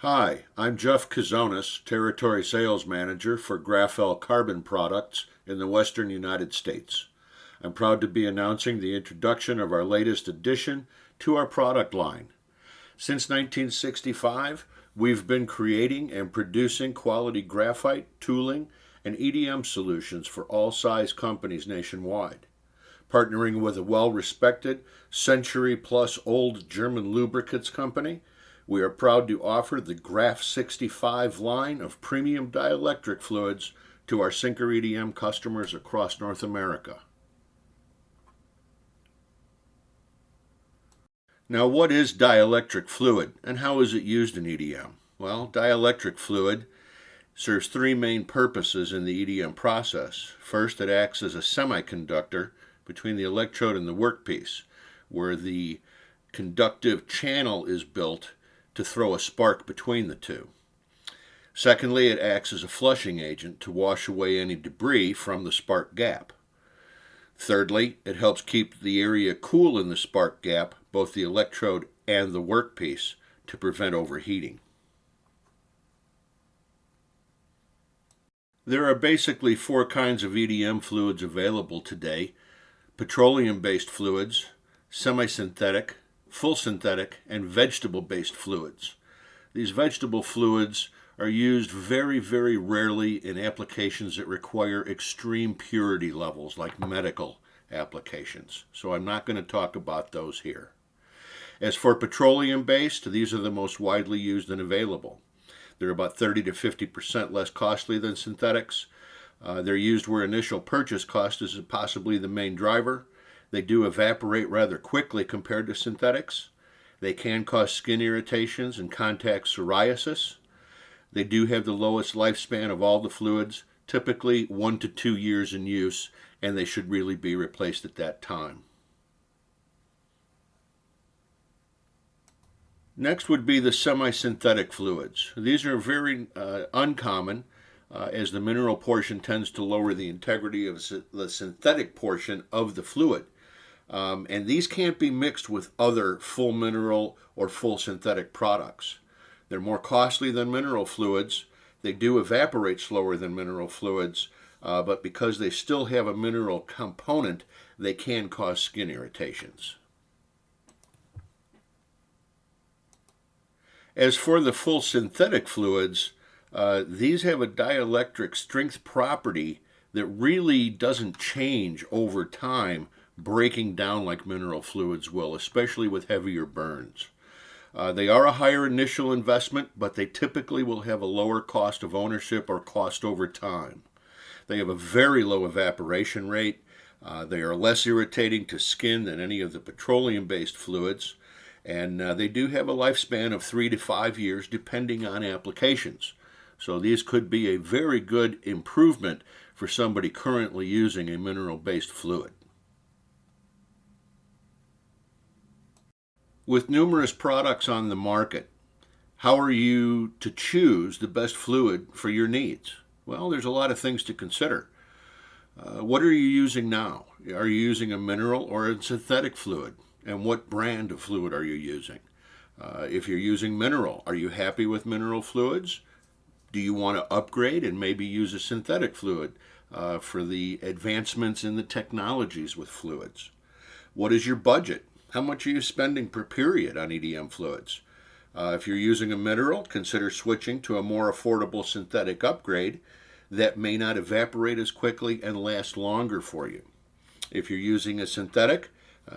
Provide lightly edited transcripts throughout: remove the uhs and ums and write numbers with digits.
Hi, I'm Jeff Kazonis, Territory Sales Manager for Graphel Carbon Products in the Western United States. I'm proud to be announcing the introduction of our latest addition to our product line. Since 1965, we've been creating and producing quality graphite, tooling, and EDM solutions for all size companies nationwide. Partnering with a well-respected, century-plus-old German lubricants company, we are proud to offer the Graph 65 line of premium dielectric fluids to our Sinker EDM customers across North America. Now, what is dielectric fluid and how is it used in EDM? Well, dielectric fluid serves three main purposes in the EDM process. First, it acts as a semiconductor between the electrode and the workpiece, where the conductive channel is built to throw a spark between the two. Secondly, it acts as a flushing agent to wash away any debris from the spark gap. Thirdly, it helps keep the area cool in the spark gap, both the electrode and the workpiece, to prevent overheating. There are basically four kinds of EDM fluids available today: petroleum-based fluids, semi-synthetic, full synthetic, and vegetable-based fluids. These vegetable fluids are used very, very rarely in applications that require extreme purity levels, like medical applications. So I'm not going to talk about those here. As for petroleum-based, these are the most widely used and available. They're about 30 to 50% less costly than synthetics. They're used where initial purchase cost is possibly the main driver. They do evaporate rather quickly compared to synthetics. They can cause skin irritations and contact psoriasis. They do have the lowest lifespan of all the fluids, typically 1 to 2 years in use, and they should really be replaced at that time. Next would be the semi-synthetic fluids. These are very uncommon, as the mineral portion tends to lower the integrity of the synthetic portion of the fluid. And these can't be mixed with other full mineral or full synthetic products. They're more costly than mineral fluids. They do evaporate slower than mineral fluids, but because they still have a mineral component, they can cause skin irritations. As for the full synthetic fluids, these have a dielectric strength property that really doesn't change over time, breaking down like mineral fluids will, especially with heavier burns. They are a higher initial investment, but they typically will have a lower cost of ownership or cost over time. They have a very low evaporation rate. They are less irritating to skin than any of the petroleum-based fluids. And they do have a lifespan of 3 to 5 years depending on applications. So these could be a very good improvement for somebody currently using a mineral-based fluid. With numerous products on the market, how are you to choose the best fluid for your needs? Well, there's a lot of things to consider. What are you using now? Are you using a mineral or a synthetic fluid? And what brand of fluid are you using? If you're using mineral, are you happy with mineral fluids? Do you want to upgrade and maybe use a synthetic fluid for the advancements in the technologies with fluids? What is your budget? How much are you spending per period on EDM fluids? If you're using a mineral, consider switching to a more affordable synthetic upgrade that may not evaporate as quickly and last longer for you. If you're using a synthetic,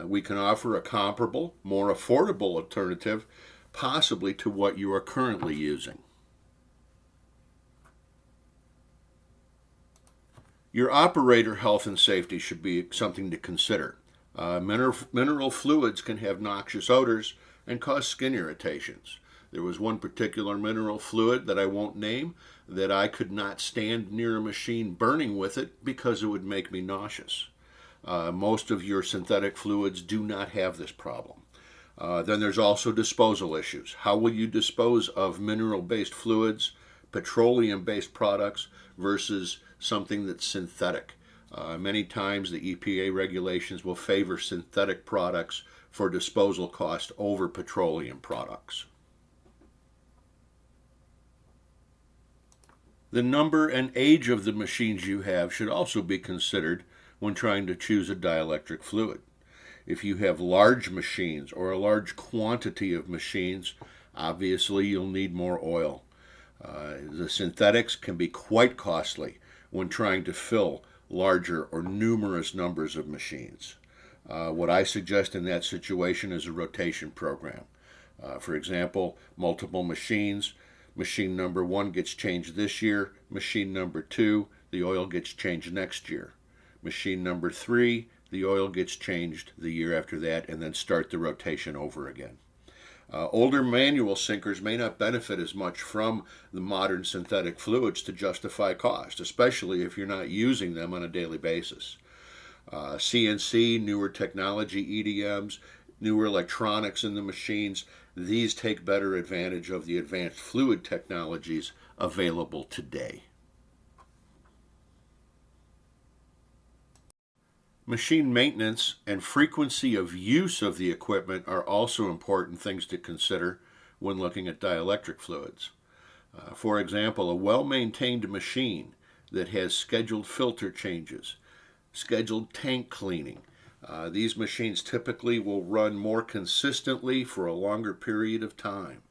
we can offer a comparable, more affordable alternative, possibly to what you are currently using. Your operator health and safety should be something to consider. Mineral fluids can have noxious odors and cause skin irritations. There was one particular mineral fluid that I won't name that I could not stand near a machine burning with it because it would make me nauseous. Most of your synthetic fluids do not have this problem. Then there's also disposal issues. How will you dispose of mineral-based fluids, petroleum-based products versus something that's synthetic? Many times the EPA regulations will favor synthetic products for disposal cost over petroleum products. The number and age of the machines you have should also be considered when trying to choose a dielectric fluid. If you have large machines or a large quantity of machines, obviously you'll need more oil. The synthetics can be quite costly when trying to fill larger or numerous numbers of machines. What I suggest in that situation is a rotation program. For example, multiple machines. Machine number 1 gets changed this year. Machine number 2, the oil gets changed next year. Machine number 3, the oil gets changed the year after that, and then start the rotation over again. Older manual sinkers may not benefit as much from the modern synthetic fluids to justify cost, especially if you're not using them on a daily basis. CNC, newer technology, EDMs, newer electronics in the machines, these take better advantage of the advanced fluid technologies available today. Machine maintenance and frequency of use of the equipment are also important things to consider when looking at dielectric fluids. For example, a well-maintained machine that has scheduled filter changes, scheduled tank cleaning. These machines typically will run more consistently for a longer period of time.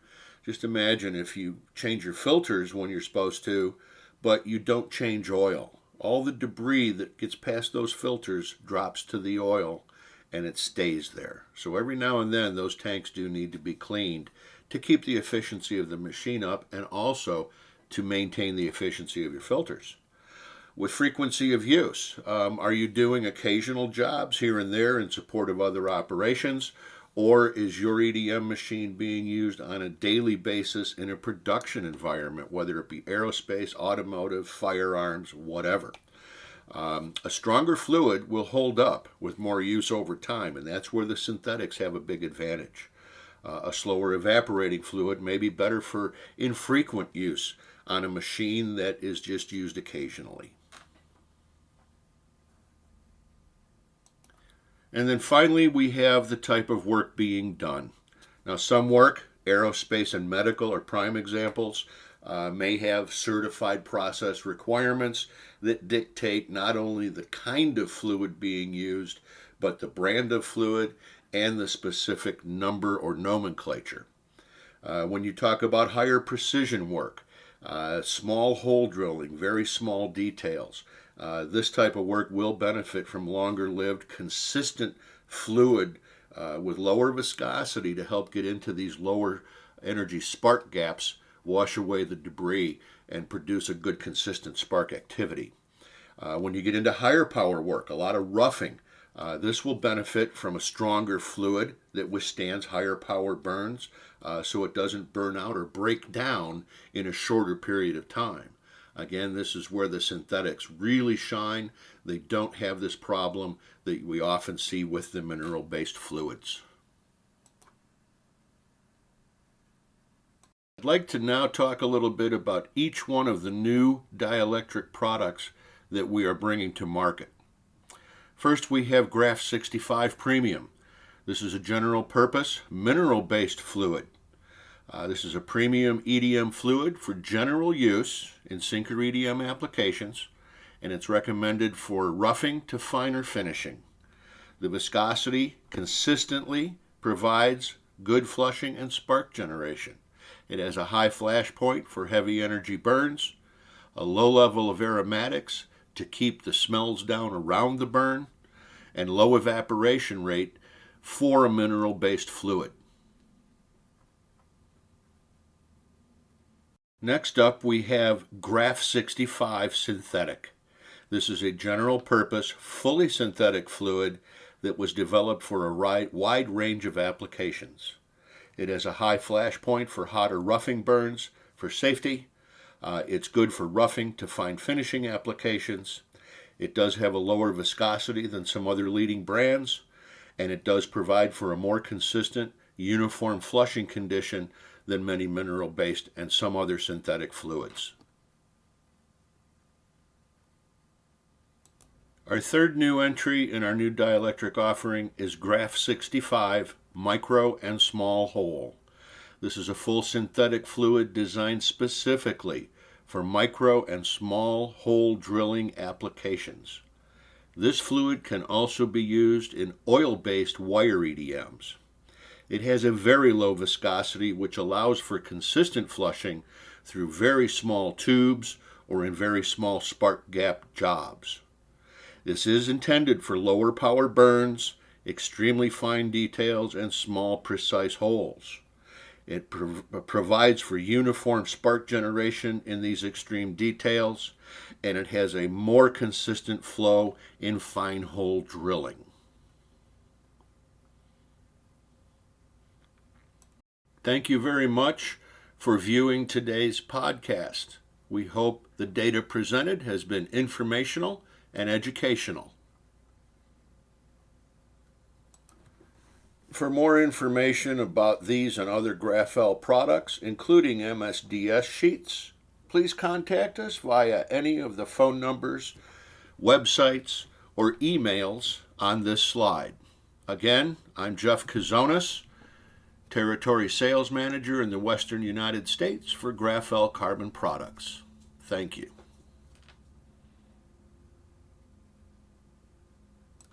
Just imagine if you change your filters when you're supposed to, but you don't change oil. All the debris that gets past those filters drops to the oil and it stays there. So every now and then those tanks do need to be cleaned to keep the efficiency of the machine up and also to maintain the efficiency of your filters. With frequency of use, are you doing occasional jobs here and there in support of other operations, or is your EDM machine being used on a daily basis in a production environment, whether it be aerospace, automotive, firearms, whatever? A stronger fluid will hold up with more use over time, and that's where the synthetics have a big advantage. A slower evaporating fluid may be better for infrequent use on a machine that is just used occasionally. And then finally, we have the type of work being done. Now, some work, aerospace and medical are prime examples, may have certified process requirements that dictate not only the kind of fluid being used, but the brand of fluid and the specific number or nomenclature. When you talk about higher precision work, small hole drilling, very small details, this type of work will benefit from longer-lived, consistent fluid with lower viscosity to help get into these lower energy spark gaps, wash away the debris, and produce a good, consistent spark activity. When you get into higher power work, a lot of roughing, this will benefit from a stronger fluid that withstands higher power burns so it doesn't burn out or break down in a shorter period of time. Again, this is where the synthetics really shine. They don't have this problem that we often see with the mineral-based fluids. I'd like to now talk a little bit about each one of the new dielectric products that we are bringing to market. First, we have Graph 65 Premium. This is a general-purpose, mineral-based fluid. This is a premium EDM fluid for general use in sinker EDM applications, and it's recommended for roughing to finer finishing. The viscosity consistently provides good flushing and spark generation. It has a high flash point for heavy energy burns, a low level of aromatics to keep the smells down around the burn, and low evaporation rate for a mineral-based fluid. Next up, we have Graph 65 Synthetic. This is a general-purpose, fully synthetic fluid that was developed for a wide range of applications. It has a high flash point for hotter roughing burns for safety. It's good for roughing to fine finishing applications. It does have a lower viscosity than some other leading brands, and it does provide for a more consistent, uniform flushing condition than many mineral-based and some other synthetic fluids. Our third new entry in our new dielectric offering is Graph 65 Micro and Small Hole. This is a full synthetic fluid designed specifically for micro and small hole drilling applications. This fluid can also be used in oil-based wire EDMs. It has a very low viscosity, which allows for consistent flushing through very small tubes or in very small spark gap jobs. This is intended for lower power burns, extremely fine details, and small precise holes. It provides for uniform spark generation in these extreme details, and it has a more consistent flow in fine hole drilling. Thank you very much for viewing today's podcast. We hope the data presented has been informational and educational. For more information about these and other Graphel products, including MSDS sheets, please contact us via any of the phone numbers, websites, or emails on this slide. Again, I'm Jeff Kazonis, Territory Sales Manager in the Western United States for Graphel Carbon Products. Thank you.